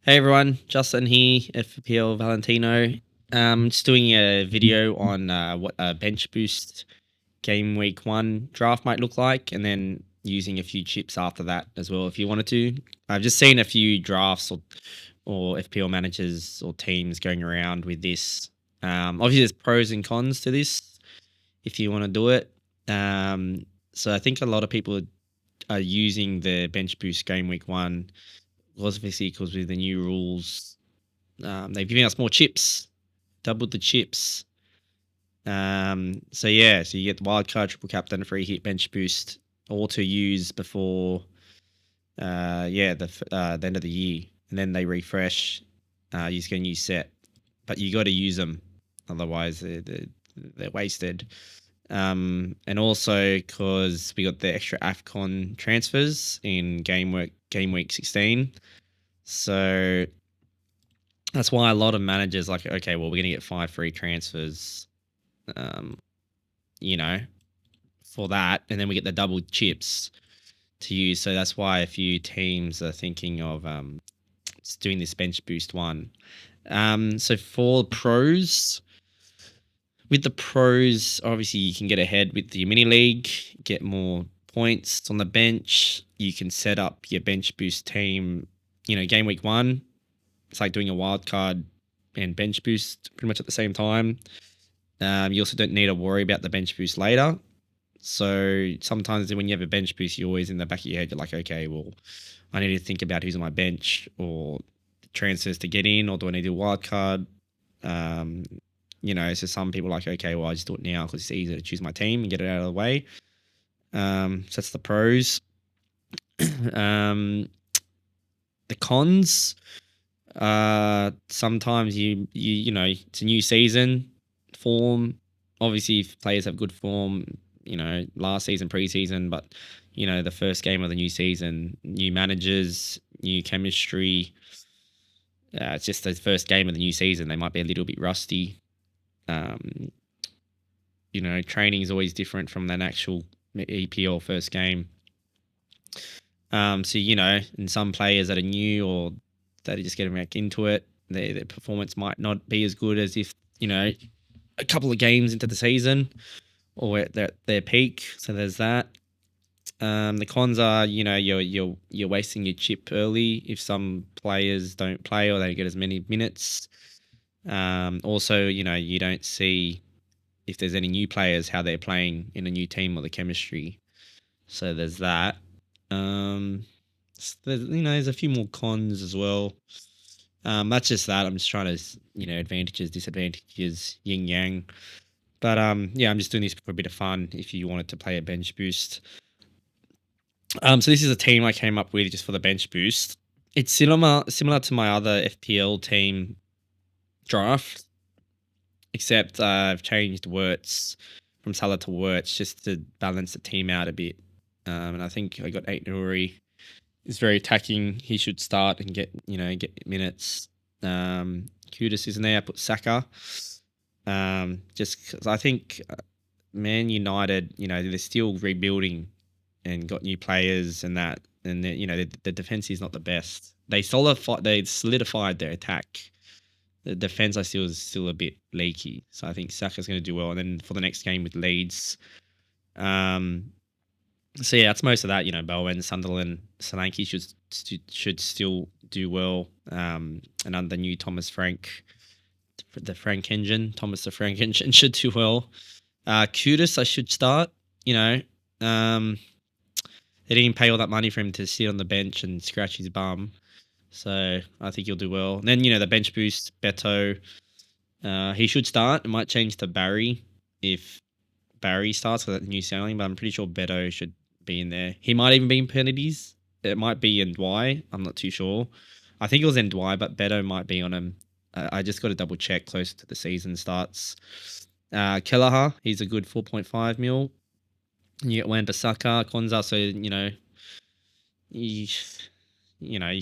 Hey everyone, Justin here, FPL Valentino. Just doing a video on what a bench boost game week 1 draft might look like, and then using a few chips after that as well if you wanted to. I've just seen a few drafts or FPL managers or teams going around with this. Obviously, there's pros and cons to this if you want to do it. So I think a lot of people are using the bench boost game week 1 obviously because with the new rules, they've given us more chips, doubled the chips. So you get the wildcard, triple captain, free hit, bench boost, all to use before, the end of the year, and then they refresh. You just get a new set, but you got to use them, otherwise they're wasted. And also because we got the extra AFCON transfers in game week 16. So that's why a lot of managers like, okay, well, we're gonna get 5 free transfers, for that, and then we get the double chips to use. So that's why a few teams are thinking of just doing this bench boost one. So for pros, with the pros, obviously you can get ahead with the mini league, get more points on the bench. You can set up your bench boost team, game week 1. It's like doing a wild card and bench boost pretty much at the same time. You also don't need to worry about the bench boost later. So sometimes when you have a bench boost, you're always in the back of your head, you're like, okay, well, I need to think about who's on my bench or transfers to get in, or do I need to do a wild card? So some people are like, okay, well, I just do it now because it's easier to choose my team and get it out of the way. So that's the pros. The cons, sometimes it's a new season, form. Obviously, if players have good form, last season, preseason, but the first game of the new season, new managers, new chemistry. It's just the first game of the new season. They might be a little bit rusty. Training is always different from that actual EPL first game. And some players that are new or that are just getting back into it, their performance might not be as good as if, a couple of games into the season or at their peak. So there's that. The cons are, you're wasting your chip early if some players don't play or they don't get as many minutes. Also, you don't see if there's any new players, how they're playing in a new team or the chemistry. So there's that. There's a few more cons as well. That's just that. I'm just trying to, advantages, disadvantages, yin yang. But I'm just doing this for a bit of fun if you wanted to play a bench boost. So this is a team I came up with just for the bench boost. It's similar to my other FPL team draft, except I've changed Wirtz from Salah to Wirtz just to balance the team out a bit. And I think I got 8 Nuri. He's very attacking. He should start and get minutes. Kudus isn't there. I put Saka. Just because I think Man United, they're still rebuilding and got new players and that, and the defense is not the best. They solidified their attack. The defense I feel is still a bit leaky, so I think Saka's going to do well. And then for the next game with Leeds, that's most of that. Bowen, Sunderland, Solanke should still do well. And under new Thomas Frank, the Frank engine, Thomas the Frank engine should do well. Kudus, I should start. They didn't pay all that money for him to sit on the bench and scratch his bum, so I think he'll do well. And then the bench boost, Beto, he should start. It might change to Barry if Barry starts because that's the new signing, but I'm pretty sure Beto should be in there. He might even be in penalties. It might be Ndwai. I'm not too sure. I think it was Ndwai, but Beto might be on him. I just got to double check closer to the season starts. Kelleher, he's a good 4.5 mil. You get Wan-Bissaka, Konza, so you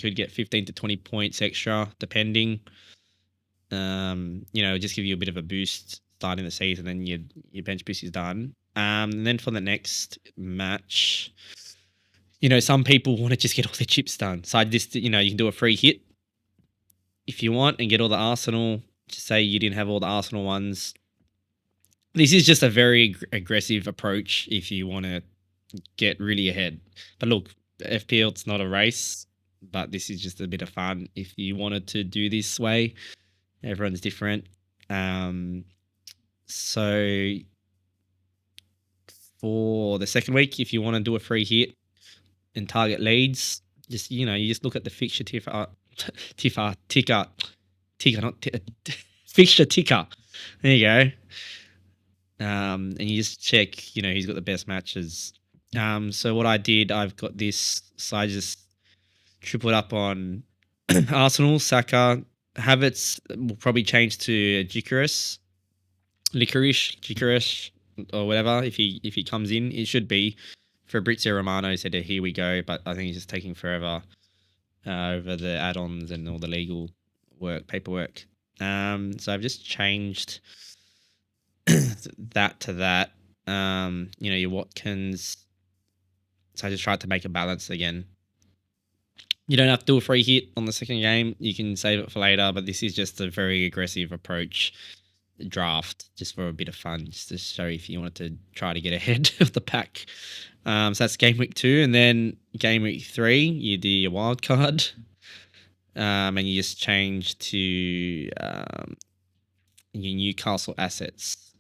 could get 15 to 20 points extra, depending. Just give you a bit of a boost starting the season, then your bench boost is done. And then for the next match, some people want to just get all their chips done. So I just, you can do a free hit. if you want and get all the Arsenal, just say you didn't have all the Arsenal ones. This is just a very aggressive approach if you want to get really ahead. But look, FPL, it's not a race, but this is just a bit of fun if you wanted to do this way. Everyone's different. So for the second week, if you want to do a free hit and target leads, just you just look at the fixture ticker, fixture ticker. There you go. And you just check, who's got the best matches. So what I did, I've got this, so I just tripled up on Arsenal, Saka, Havertz will probably change to Licorice, or whatever. If he comes in, it should be. Fabrizio Romano said, "Here we go," but I think he's just taking forever over the add-ons and all the legal paperwork. So I've just changed that to that. Your Watkins. So I just tried to make a balance again. You don't have to do a free hit on the second game. You can save it for later, but this is just a very aggressive approach draft, just for a bit of fun, just to show if you wanted to try to get ahead of the pack. So that's game week 2, and then game week 3, you do your wild card, and you just change to your Newcastle assets.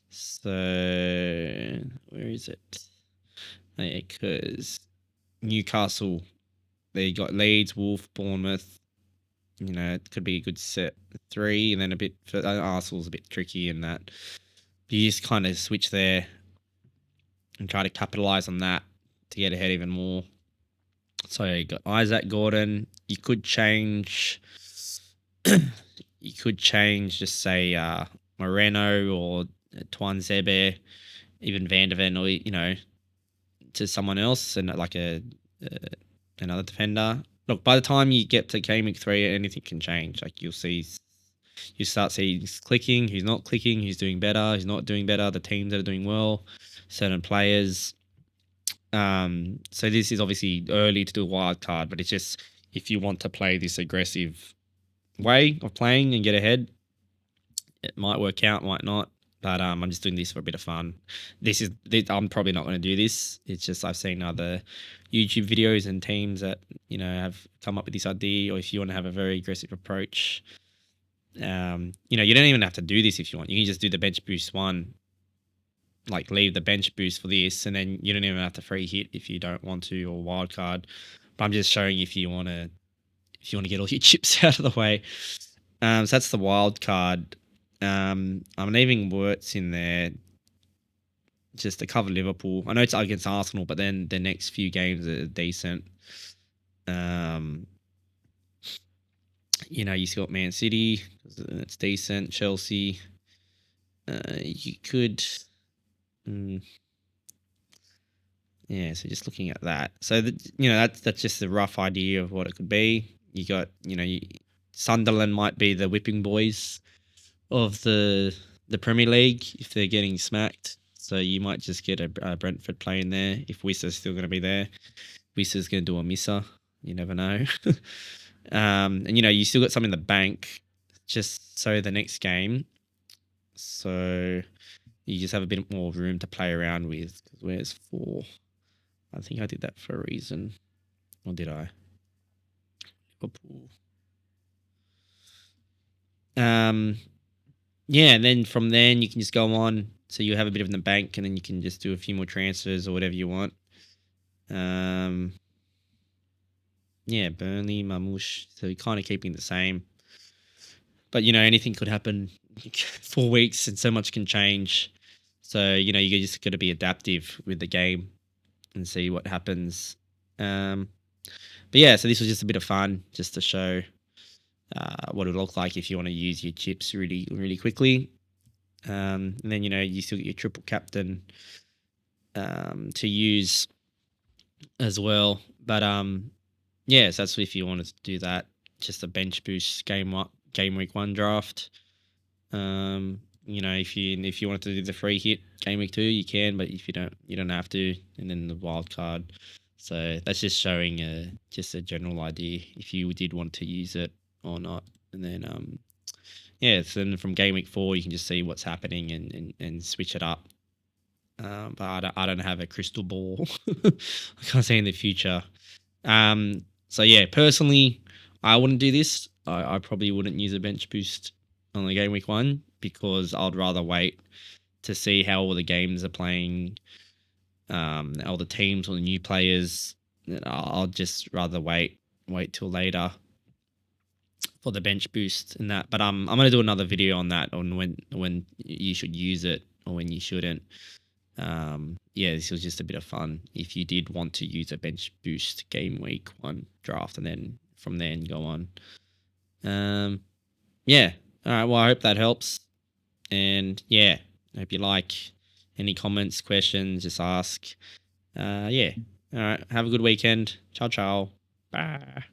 So where is it? Because Newcastle, they got Leeds, Wolf, Bournemouth. It could be a good set 3, and then a bit for Arsenal's a bit tricky in that. You just kind of switch there and try to capitalize on that to get ahead even more. So you got Isaac Gordon. You could change. Just say Moreno or Tuanzebe, even Van de Ven, or to someone else, and like another defender. Look, by the time you get to game week 3, anything can change. Like you start seeing he's clicking, he's not clicking, he's doing better, he's not doing better. The teams that are doing well, certain players. So this is obviously early to do a wild card, but it's just if you want to play this aggressive way of playing and get ahead, it might work out, might not. But I'm just doing this for a bit of fun. I'm probably not going to do this. It's just I've seen other YouTube videos and teams that have come up with this idea. Or if you want to have a very aggressive approach, you don't even have to do this if you want. You can just do the bench boost one, like leave the bench boost for this, and then you don't even have to free hit if you don't want to, or wild card. But I'm just showing if you want to get all your chips out of the way. So that's the wild card. I'm leaving Wirtz in there just to cover Liverpool. I know it's against Arsenal, but then the next few games are decent. You still got Man City, it's decent. Chelsea, you could, So just looking at that, so that's just a rough idea of what it could be. You got, Sunderland might be the whipping boys of the Premier League if they're getting smacked. So you might just get a Brentford playing there if Wissa's still going to be there. Wissa's going to do a misser. You never know. And you still got some in the bank just so the next game. So you just have a bit more room to play around with. Where's 4? I think I did that for a reason. Or did I? Liverpool. And then from then you can just go on. So you have a bit of in the bank, and then you can just do a few more transfers or whatever you want. Burnley, Mamouche. So you're kind of keeping the same. But, anything could happen. 4 weeks and so much can change. So, you just got to be adaptive with the game and see what happens. So this was just a bit of fun just to show what it would look like if you want to use your chips really, really quickly. And then, you still get your triple captain to use as well. But, so that's if you wanted to do that. Just a bench boost game week 1 draft. If you wanted to do the free hit game week 2, you can, but if you don't have to. And then the wild card. So that's just showing just a general idea if you did want to use it or not. and then yeah, so then from game week 4 you can just see what's happening and switch it up. But I don't have a crystal ball. I can't see in the future. So yeah, personally, I wouldn't do this. I probably wouldn't use a bench boost on the game week 1 because I'd rather wait to see how all the games are playing, all the teams or the new players. I'll just rather wait till later for the bench boost and that. But I'm gonna do another video on that, on when you should use it or when you shouldn't. Yeah, this was just a bit of fun if you did want to use a bench boost game week 1 draft and then from there and go on. Yeah. All right, well, I hope that helps. And yeah, I hope you like. Any comments, questions, just ask. Yeah. All right, have a good weekend. Ciao, ciao. Bye.